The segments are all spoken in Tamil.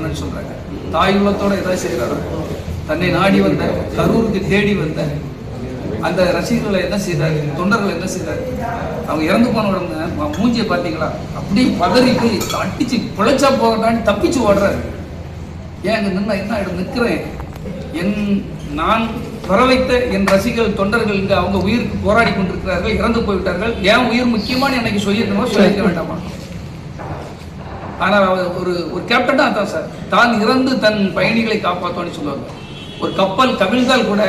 செய்யணும்னு சொல்றாங்க. தாய் உள்ளத்தோட ஏதாவது செய்யறாரு. தன்னை நாடி வந்த, கரூருக்கு தேடி வந்த அந்த ரசிகர்களை என்ன செய்தாரு, தொண்டர்கள் என்ன செய்தாரு, அவங்க இறந்து போன உடனே மூஞ்சியை பார்த்தீங்களா, அப்படியே பதறி போய் அடிச்சு பிழைச்சா போகட்டான்னு தப்பிச்சு ஓடுறாரு. ஏன் அங்கே நின்று என்ன இடம் நிற்கிறேன், நான் வர வைத்த என் ரசிகர்கள் தொண்டர்கள் இங்கே அவங்க உயிருக்கு போராடி கொண்டிருக்கிறார்கள், இறந்து போய்விட்டார்கள், ஏன் உயிர் முக்கியமான எனக்கு சொல்லியிருக்கணும், சொல்லியிருக்க வேண்டாமா? ஆனால் ஒரு ஒரு கேப்டனா தான் சார், தான் இறந்து தன் பயணிகளை காப்பாற்றோன்னு சொல்லுவாங்க. ஒரு கப்பல் கவிழ்ந்தால் கூட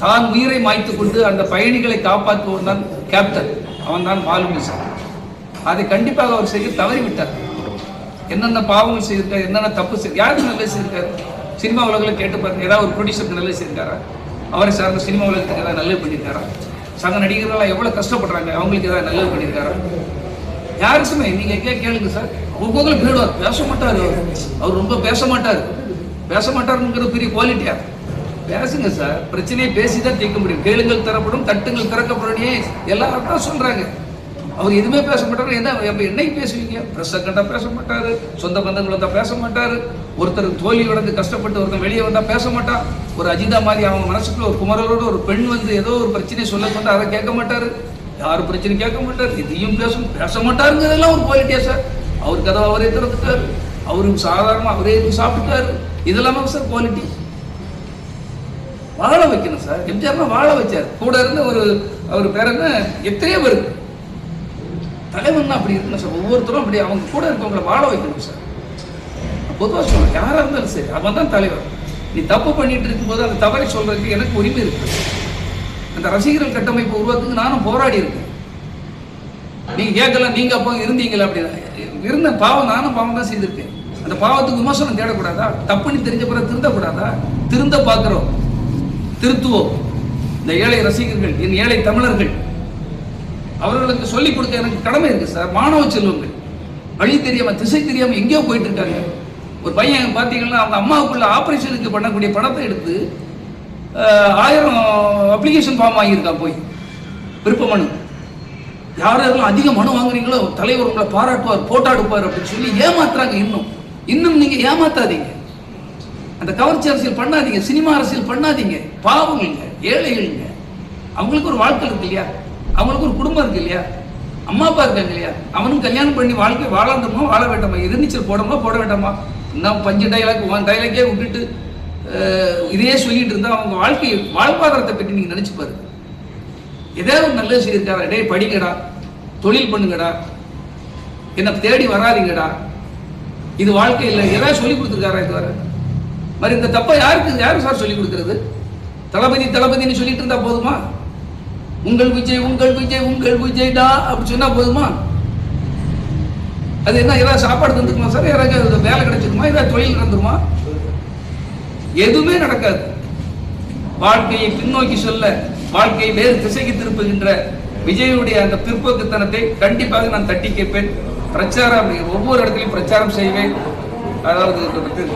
தான் உயிரை மாய்த்து கொண்டு அந்த பயணிகளை காப்பாற்றுவன் தான் கேப்டன், அவன் தான் மாலுமி சார். அதை கண்டிப்பாக அவர் செய்ய தவறிவிட்டார். என்னென்ன பாவங்கள் செய்திருக்காரு, என்னென்ன தப்பு செய்ய, யாருக்கு நல்லது செய்திருக்காரு? சினிமா உலகில் கேட்டு பாருங்க, ஏதாவது ஒரு ப்ரொடியூசருக்கு நல்லது செய்திருக்காரா? அவரை சார்ந்த சினிமா உலகத்துக்கு ஏதாவது நல்லது பண்ணியிருக்காரா? சக நடிகர்கள்லாம் எவ்வளோ கஷ்டப்படுறாங்க, அவங்களுக்கு ஏதாவது நல்லது பண்ணியிருக்காரா? யாருக்குமே நீங்க கேளுங்க சார். ஒவ்வொருத்தரும் கேடுவார், பேச மாட்டார், அவர் ரொம்ப பேச மாட்டாருங்கிறது பெரிய குவாலிட்டியா? பேசுங்க சார், பிரச்சனையை பேசிதான் தீர்க்க முடியும். கேளுங்கள் தரப்படும், தட்டுங்கள் திறக்கப்படும், எல்லாரும் தான் சொல்றாங்க. அவர் எதுவுமே பேச மாட்டாரு. என்னைக்கு பேசுவீங்க? பிரஸ் கண்டா பேச மாட்டாரு, சொந்த பந்தங்கள் வந்தா பேச மாட்டாரு, ஒருத்தர் தோல்வி உடந்து கஷ்டப்பட்டு ஒருத்தர் வெளியே வந்தா பேச மாட்டான். ஒரு அஜிதா மாதிரி அவங்க மனசுக்குள்ள ஒரு குமரோட ஒரு பெண் வந்து ஏதோ ஒரு பிரச்சனையை சொல்ல கொண்டு அதை கேட்க மாட்டாரு, யாரும் பிரச்சனை கேட்க மாட்டாரு, இதையும் பேச மாட்டாருங்கிறதெல்லாம் ஒரு குவாலிட்டியா சார்? அவர் கதை அவரே திறந்துட்டாரு, அவருக்கு சாதாரணமா அவரே சாப்பிட்டாரு, இதெல்லாமே சார் குவாலிட்டி. வாழ வைக்கணும் சார். எம்ஜிஆர் வாழ வச்சார், கூட இருந்து அவர் பேர் என்ன, எத்தனையோ பேர் தலைவன் அப்படி இருக்கணும் சார். ஒவ்வொருத்தரும் அப்படி அவங்க கூட இருக்கவங்களை வாழ வைக்கணும் சார். பொதுவாக சொல்றேன், யாரா இருந்தாலும் சரி, அவன் தான் தலைவர். நீ தப்பு பண்ணிட்டு இருக்கும்போது அந்த தவறை சொல்றதுக்கு எனக்கு உரிமை இருக்கு. அந்த ரசிகர்கள் கட்டமைப்பு உருவாக்குக்கு நானும் போராடி இருக்கேன். நீங்க கேட்கலாம், நீங்க அப்போ இருந்தீங்களா? அப்படின்னா இருந்த பாவம், நானும் பாவம் தான் செய்திருக்கேன். அந்த பாவத்துக்கு விமர்சனம் தேடக்கூடாதா? தப்புன்னு தெரிஞ்ச பிறகு திருந்தக்கூடாதா? திருந்த பார்க்கிறோம், திருத்துவோம். இந்த ஏழை ரசிகர்கள், என் ஏழை தமிழர்கள், அவர்களுக்கு சொல்லிக் கொடுக்க எனக்கு கடமை இருக்கு சார். மாணவ செல்வங்கள் வழி தெரியாம, திசை தெரியாம எங்கேயோ போயிட்டு இருக்காங்க. ஒரு பையன் பார்த்தீங்கன்னா அவங்க அம்மாவுக்குள்ள ஆபரேஷனுக்கு பண்ணக்கூடிய பணத்தை எடுத்து 1000 அப்ளிகேஷன் ஃபார்ம் வாங்கியிருக்கான், போய் விருப்ப மனு. யாரெல்லாம் அதிக மனு வாங்குறீங்களோ தலைவர் உங்களை பாராட்டுவார், போட்டோ எடுப்பார் அப்படின்னு சொல்லி ஏமாத்துறாங்க. இன்னும் நீங்க ஏமாத்தாதீங்க, அந்த கவர்ச்சி அரசியல் பண்ணாதீங்க, சினிமா அரசியல் பண்ணாதீங்க. பாவங்க, ஏழைகளுங்க, அவங்களுக்கு ஒரு வாழ்க்கை இருக்கு இல்லையா, அவங்களுக்கு ஒரு குடும்பம் இருக்கு இல்லையா, அம்மா அப்பா இருக்காங்க இல்லையா, அவனும் கல்யாணம் பண்ணி வாழ்க்கை வாழணுமா வாழ வேண்டாமா, எதிர்நீச்சல் போடணுமா போட வேண்டாமா, இன்னும் 5 டைலாக்கே விட்டுட்டு இதையே சொல்லிட்டு இருந்தா அவங்க வாழ்வாதாரத்தை பற்றி நீங்க நினைச்சு பாருங்க. ஏதாவது ஒரு நல்லது செய்யிருக்காரா? டே படிங்கடா, தொழில் பண்ணுங்கடா, என்ன தேடி வராதிங்கடா, இது வாழ்க்கை இல்லை, ஏதாவது சொல்லி கொடுத்துருக்காரா? இது வர மாதிரி இந்த தப்பை யாரு சார் சொல்லி கொடுக்கறது? தளபதினு சொல்லிட்டு இருந்தா போதுமா? உங்கள் விஜய் டா அப்படி சொன்னா போதுமா? அது என்ன, ஏதாவது சாப்பாடு தந்துக்குமா சார்? யாராவது வேலை கிடைச்சிருமா? ஏதாவது தொழில் நடந்துருமா? எதுவுமே நடக்காது. வாழ்க்கையை பின்னோக்கி சொல்ல, வாழ்க்கையை வேறு திசைக்கு திருப்புகின்ற விஜயுடைய அந்த பிற்போக்குத்தனத்தை கண்டிப்பாக நான் தட்டி கேட்பேன். பிரச்சாரம் ஒவ்வொரு இடத்துலையும் பிரச்சாரம் செய்வேன். அதாவது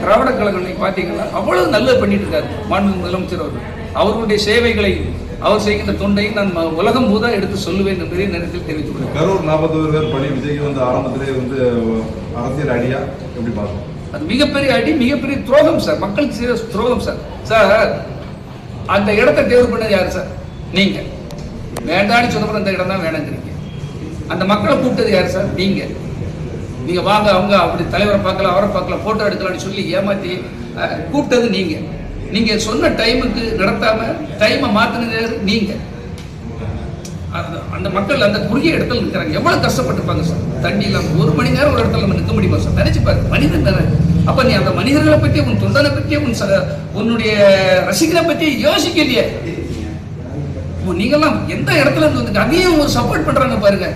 திராவிட கழகம் பார்த்தீங்கன்னா அவ்வளவு நல்லது பண்ணிட்டு இருக்காரு மாண்பு முதலமைச்சர் அவர்கள். அவர்களுடைய சேவைகளை, அவர் செய்கின்ற தொண்டை நான் உலகம் பூரா எடுத்து சொல்லுவேன் என்பதை நேரத்தில் தெரிவித்துக் கொள்கிறேன். கரூர் 41 பேர் பணி விஜய்க்கு வந்து ஆரம்பத்திலே வந்து அரசியல் அடியா எப்படி பார்க்கணும்? அது மிகப்பெரிய அடி, மிகப்பெரிய துரோகம் சார், மக்களுக்கு செய்த துரோகம் சார். சார் அந்த இடத்தை தேர்வு பண்ணது யாரு சார்? நீங்க. வேண்டான்னு சொன்னப்பறம் அந்த இடம் தான் வேணுங்கிறீங்க. அந்த மக்களை கூப்பிட்டது யாரு சார்? நீங்க வாங்க, அவங்க அப்படி தலைவரை பார்க்கலாம், அவரை பார்க்கலாம், போட்டோ எடுக்கலாம்னு சொல்லி ஏமாத்தி கூப்பிட்டது நீங்க. நீங்க சொன்ன டைமுக்கு நடத்தாம டைமை மாத்தினது நீங்க. அந்த மக்கள் அந்த குறுகிய இடத்துல நிற்கிறாங்க, எவ்வளவு கஷ்டப்பட்டிருப்பாங்க சார். தண்ணி இல்லாம 1 மணி நேரம் ஒரு இடத்துல நம்ம நிற்க முடியுமா சார்? நினைச்சு பாரு, மனிதன் தானே. அப்ப நீ அந்த மனிதர்களை பற்றி, உன் தொண்டனை பற்றி, உன்னுடைய ரசிகரை பற்றி யோசிக்கலையே. நீங்கெல்லாம் எந்த இடத்துல இருந்து வந்து அதையும் ஒரு சப்போர்ட் பண்றாங்க பாருங்க.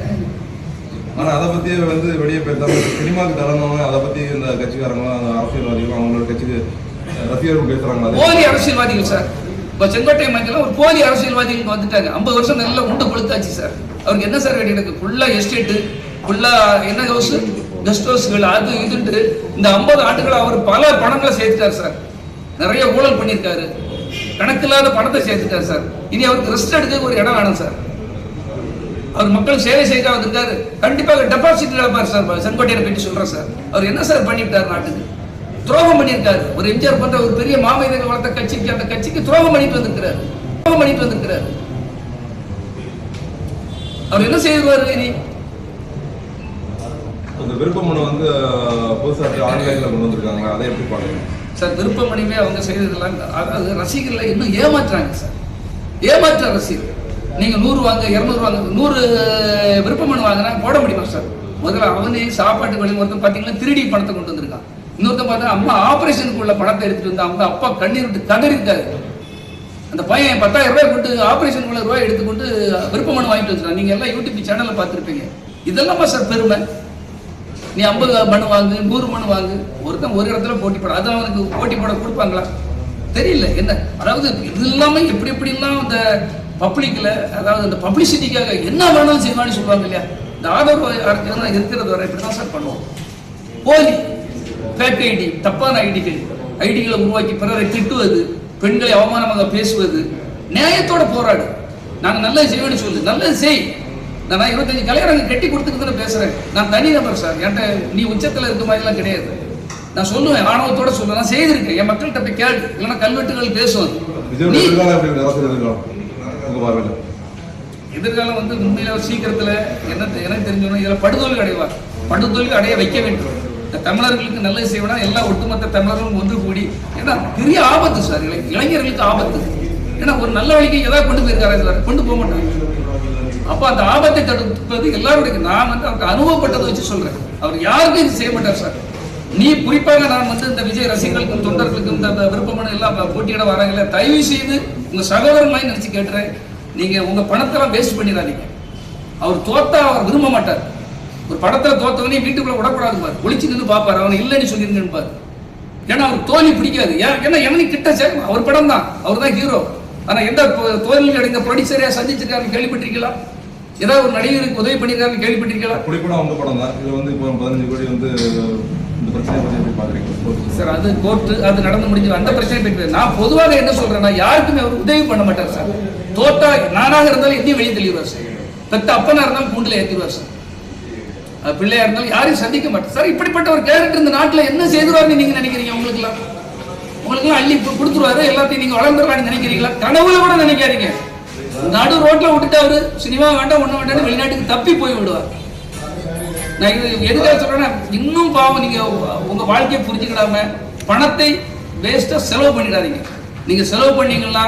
ஆனா அதை பத்தி வந்து வெளியே போயிருந்தாங்க, சினிமாவுக்கு தரணும், அதை பத்தி இந்த கட்சிக்காரங்களும் அந்த அரசியல்வாதிகளும் அவங்களோட கட்சிக்கு ரசிகர்கள் பேசுறாங்க. போலி அரசியல்வாதிகள் சார். இப்போ செங்கோட்டை மையெல்லாம் ஒரு போலி அரசியல்வாதிகள் வந்துட்டாங்க. 50 வருஷம் நல்லா உண்டு கொளுத்தாச்சு சார். அவருக்கு என்ன சார் வேண்டிய? எனக்கு ஃபுல்லா எஸ்டேட்டு, ஃபுல்லா என்ன ஹவுஸ், கெஸ்ட் ஹவுஸ்கள், அது இதுன்ட்டு இந்த 50 ஆண்டுகள் அவர் பல பணங்களை சேர்த்துட்டார் சார். நிறைய ஊழல் பண்ணியிருக்காரு, கணக்கில்லாத பணத்தை சேர்த்துட்டார் சார். இனி அவருக்கு ரெஸ்ட் எடுக்க ஒரு இடம் வேணும் சார். அவர் மக்கள் சேவை செய்ய வந்திருக்காரு, கண்டிப்பாக டெபாசிட் இழப்பார் சார். செங்கோட்டையை பற்றி சொல்றேன் சார். அவர் என்ன சார் பண்ணிவிட்டார் நாட்டுக்கு? துரோகம் பண்ணியிருக்காரு. ஒரு எம்ஜிஆர் பண்ற ஒரு பெரிய மாமனிதர்கள் வளர்த்த கட்சிக்கு, அந்த கட்சிக்கு துரோகம் பண்ணிட்டு வந்திருக்கிறாரு. அவர் என்ன செய்வாரு? இனி அந்த விருப்பமனு வந்து புதுசாக ஆன்லைன்ல கொண்டு வந்திருக்காங்க, அதை எப்படி பாருங்க சார்? விருப்பமணிவே அவங்க செய்ததெல்லாம், அதாவது ரசிகர்களை இன்னும் ஏமாற்றுறாங்க சார். ஏமாற்ற ரசிகர். நீங்க 100 வாங்க, 200 வாங்க, 100 விருப்பமனு வாங்கினா போட முடியுமா சார்? முதல்ல அவனே சாப்பாட்டு வழி ஒருத்தன் பார்த்தீங்கன்னா 3D பணத்தை கொண்டு வந்திருக்கான். இன்னொருத்தன் பார்த்தா அம்மா ஆபரேஷனுக்குள்ள பணத்தை எடுத்துட்டு வந்து அவங்க அப்பா கண்ணீர் விட்டு கதறிருக்காரு. அந்த பையன் 10,000 ரூபாய் கொண்டு ஆபரேஷனுக்குள்ள ரூபாய் எடுத்துக்கொண்டு விருப்பமனு வாங்கிட்டு வந்துருக்கான். நீங்க எல்லாம் யூடியூப் சேனல்ல பார்த்துருப்பீங்க. இதெல்லாமா சார் பெருமை? நீ 50 மனு வாங்கு, 100 மனு வாங்கு, ஒருத்தன் ஒரு இடத்துல போட்டி போட, அது அவனுக்கு போட்டி போட கொடுப்பாங்களா? தெரியல. என்ன அதாவது இது இல்லாம எப்படிலாம் அந்த பப்ளிக்ல, அதாவது அந்த பப்ளிசிட்டிக்காக என்ன வேணாலும் செய்வான்னு சொல்லுவாங்க இல்லையா? இந்த ஆதரவு இருக்கிறது வரை இப்படிதான் சார் பண்ணுவோம். போலி ஃபேக் ஐடி, தப்பான ஐடிகளை உருவாக்கி பிறரை திட்டுவது, பெண்களை அவமானமாக பேசுவது, நியாயத்தோட போராடு. நாங்க நல்லது செய்வேன்னு சொல்லு, நல்லது செய். நான் 25 கல்யாணம் கட்டி கொடுத்துட்டு பேசுறேன். நான் தனி நபர் சார். என்கிட்ட நீ உச்சத்துல இருக்க மாதிரிலாம் கிடையாது. நான் சொல்லுவேன், ஆணவத்தோட சொல்லுவேன். நான் செய்திருக்கேன். என் மக்கள்கிட்ட போய் கேளு, இல்லைன்னா கல்வெட்டுகள் பேசுவது. எதிர்காலம் வந்து உண்மையில சீக்கிரத்துல எனக்கு தெரிஞ்சோன்னா இதுல படுதோல்வி அடைவார். படுதோல்வி அடைய வைக்க வேண்டும். இந்த தமிழர்களுக்கு நல்லது செய்வனா எல்லா ஒட்டுமொத்த தமிழர்களும் ஒன்று கூடி, ஏன்னா பெரிய ஆபத்து சார், இளைஞர்களுக்கு ஆபத்து. ஏன்னா ஒரு நல்ல வழிக்கு ஏதாவது கொண்டு போயிருக்காரு சார், கொண்டு போக மாட்டாங்க. அப்ப அந்த ஆபத்தை தடுப்பது எல்லாருடைய, நான் வந்து அவருக்கு அனுபவப்பட்டதை வச்சு சொல்றேன். அவர் யாருக்கும் இது செய்ய மாட்டார் சார். நீ குறிப்பாக நான் வந்து இந்த விஜய் ரசிகர்களுக்கும் தொண்டர்களுக்கும் இந்த விருப்பமான எல்லாம் போட்டியிட வராங்கல்ல, தயவு செய்து உங்க சகோதரர்களையும் நினைச்சு கேட்டுறேன். நீங்க உங்க பணத்தெல்லாம் வேஸ்ட் பண்ணிடாதீங்க. அவர் தோத்தா அவர் விரும்ப மாட்டார். ஒரு படத்துல தோத்தவனே வீட்டுக்குள்ள விடக்கூடாது பாரு, ஒளிச்சு நின்று பாப்பாரு, அவனை இல்லைன்னு சொல்லிருங்கன்னு பாரு. ஏன்னா அவருக்கு தோல்வி பிடிக்காது. ஏன்னா எனக்கு கிட்ட சேர்க்கும், அவர் படம் தான், அவர் தான் ஹீரோ. ஆனா எந்த தோல்வி அடைந்த ப்ரொடியூசரையா சந்திச்சிருக்காருன்னு கேள்விப்பட்டிருக்கீங்களா? ஏதாவது ஒரு நடிகருக்கு உதவி பண்ணிருக்காருன்னு கேள்விப்பட்டிருக்கீங்களா? குறிப்பிட அவங்க படம் தான். இது வந்து இப்போ 15 கோடி வந்து இந்த பிரச்சனை பத்தி எப்படி பாக்குறீங்க சார்? அது கோர்ட்டு, அது நடந்து முடிஞ்சு அந்த பிரச்சனை போயிட்டு. நான் பொதுவாக என்ன சொல்றேன்னா, யாருக்குமே அவர் உதவி பண்ண மாட்டார் சார். தோத்தா நானாக இருந்தாலும் எதையும் வெளியே தெளிவார் சார். பெத்த அப்பனா இருந்தாலும் கூண்டுல ஏற்றிடுவார் சார். பிள்ளையா இருந்தாலும் யாரையும் சந்திக்க மாட்டார் சார். இப்படிப்பட்ட ஒரு கேரக்டர் இந்த நாட்டில் என்ன செய்துருவாருன்னு நீங்க நினைக்கிறீங்க? உங்களுக்குலாம் அள்ளி கொடுத்துருவாரு, எல்லாத்தையும் நீங்க வளர்ந்துடலாம்னு நினைக்கிறீங்களா? கனவுல கூட நினைக்காதீங்க. நடு ரோட்ல விட்டுட்டு அவரு சினிமா வேண்டாம் ஒண்ணு வேண்டாம் வெளிநாட்டுக்கு தப்பி போய் விடுவார். நான் இது எதுக்காக சொல்றேன்னா, இன்னும் பாவம், நீங்க உங்க வாழ்க்கையை புரிஞ்சுக்கிடாம பணத்தை வேஸ்டா செலவு பண்ணிடாதீங்க. நீங்க செலவு பண்ணீங்கன்னா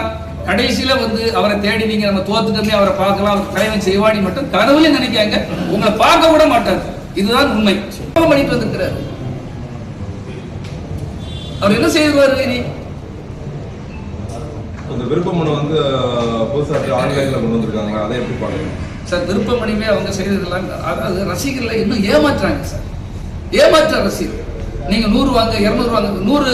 கடைசியில வந்து அவரை தேடி நீங்க நம்ம தோத்துட்டோமே, அவரை பார்க்கலாம், அவர் தலைவன் செய்வாணி மட்டும் கனவுல நினைக்காங்க. உங்களை பார்க்க கூட மாட்டார். இதுதான் உண்மை. பண்ணிட்டு வந்திருக்கிறாரு. அவர் என்ன செய்வாரு? இனி அந்த விருப்பமனு வந்து புதுசாக ஆன்லைன்ல கொண்டு வந்திருக்காங்க, அதை எப்படி பாருங்க சார்? விருப்பமணிவே அவங்க செய்ததெல்லாம், அதாவது ரசிகர்களை இன்னும் ஏமாற்றுறாங்க சார். ஏமாற்ற ரசிகர். நீங்க 100 வாங்க, 200 வாங்க, 100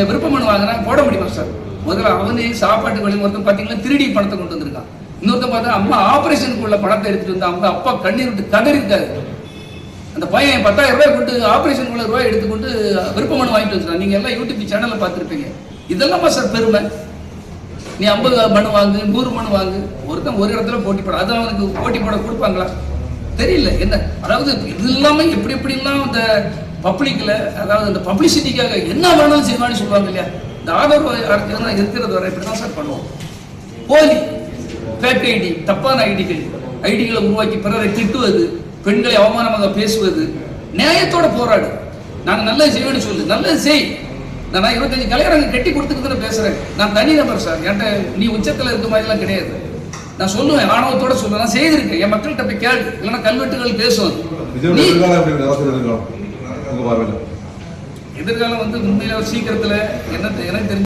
விருப்பமனு வாங்கினா போட முடியுமா சார்? முதல்ல அவனே சாப்பாட்டு வழி ஒருத்தன் பார்த்தீங்கன்னா 3D பணத்தை கொண்டு வந்திருக்கான். இன்னொருத்தன் பார்த்தா அம்மா ஆபரேஷனுக்குள்ள பணத்தை எடுத்துட்டு வந்து அவங்க அப்பா கண்ணீர் விட்டு கதறிருக்காரு. அந்த பையன் 10,000 ரூபாய் கொண்டு ஆபரேஷனுக்குள்ள ரூபாய் எடுத்துக்கொண்டு விருப்பமனு வாங்கிட்டு வந்துருக்கான். நீங்க எல்லாம் யூடியூப் சேனல்ல பார்த்துருப்பீங்க. இதெல்லாமா சார் பெருமை? நீ 50 மனு வாங்கு, 100 மனு வாங்கு, ஒருத்தன் ஒரு இடத்துல போட்டி போட, அது அவனுக்கு போட்டி போட கொடுப்பாங்களா? தெரியல. என்ன அதாவது இது இல்லாம எப்படிலாம் அந்த பப்ளிக்ல, அதாவது அந்த பப்ளிசிட்டிக்காக என்ன வேணாலும் செய்வான்னு சொல்லுவாங்க இல்லையா? இந்த ஆதரவு இருக்கிறது வரை இப்படிதான் சார் பண்ணுவோம். போலி ஃபேக் ஐடி, தப்பான ஐடிகளை உருவாக்கி பிறரை திட்டுவது, பெண்களை அவமானமாக பேசுவது, நியாயத்தோட போராடு. நாங்க நல்லது செய்வேன்னு சொல்லு, நல்லது செய். நான் 25 கல்யாணம் கட்டி கொடுத்துட்டு பேசுறேன். நான் தனி நபர் சார். என்கிட்ட நீ உச்சத்துல இருக்க மாதிரிலாம் கிடையாது. நான் சொல்லுவேன், ஆணவத்தோட சொல்லுவேன். நான் செய்திருக்கேன். என் மக்கள்கிட்ட போய் கேளு, இல்லைன்னா கல்வெட்டுகள் பேசுவது. எதிர்காலம் வந்து உண்மையில சீக்கிரத்துல எனக்கு தெரிஞ்சு